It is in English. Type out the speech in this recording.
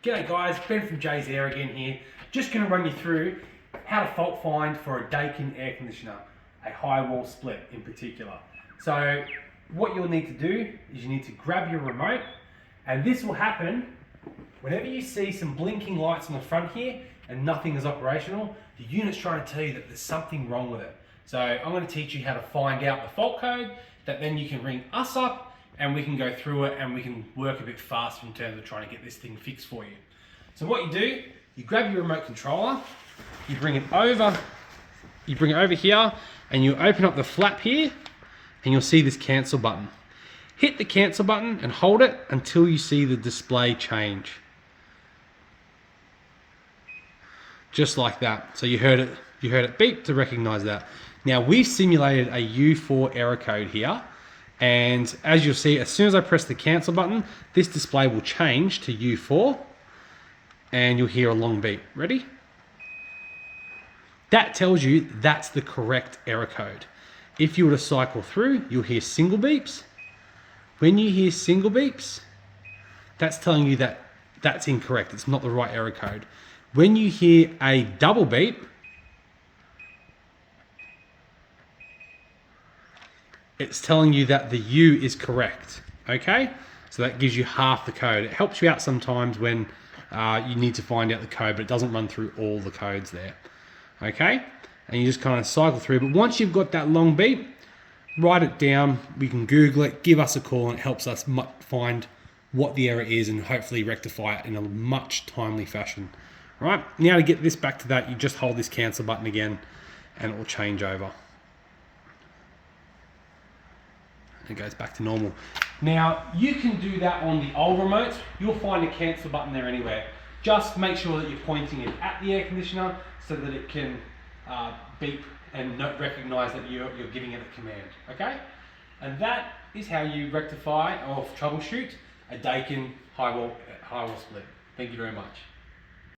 G'day guys, Ben from Jay's Air again here. Just going to run you through how to fault find for a Daikin air conditioner, a high wall split in particular. So what you'll need to do is you need to grab your remote, and this will happen whenever you see some blinking lights on the front here and nothing is operational. The unit's trying to tell you that there's something wrong with it. So I'm going to teach you how to find out the fault code, that then you can ring us up and we can go through it and we can work a bit faster in terms of trying to get this thing fixed for you. So what you do, you grab your remote controller, you bring it over here, and you open up the flap here, and you'll see this cancel button. Hit the cancel button and hold it until you see the display change. Just like that. So you heard it beep to recognize that. Now we've simulated a U4 error code here. And as you'll see, as soon as I press the cancel button, this display will change to U4 and you'll hear a long beep. Ready? That tells you that's the correct error code. If you were to cycle through, you'll hear single beeps. When you hear single beeps, that's telling you that that's incorrect. It's not the right error code. When you hear a double beep, it's telling you that the U is correct, okay? So that gives you half the code. It helps you out sometimes when you need to find out the code, but it doesn't run through all the codes there, okay? And you just kind of cycle through, but once you've got that long beep, write it down, we can Google it, give us a call, and it helps us find what the error is and hopefully rectify it in a much timely fashion. All right, now to get this back to that, you just hold this cancel button again and it will change over. It goes back to normal. Now, you can do that on the old remotes. You'll find a cancel button there anywhere. Just make sure that you're pointing it at the air conditioner so that it can beep and recognize that you're giving it a command, okay? And that is how you rectify or troubleshoot a Daikin high wall split. Thank you very much.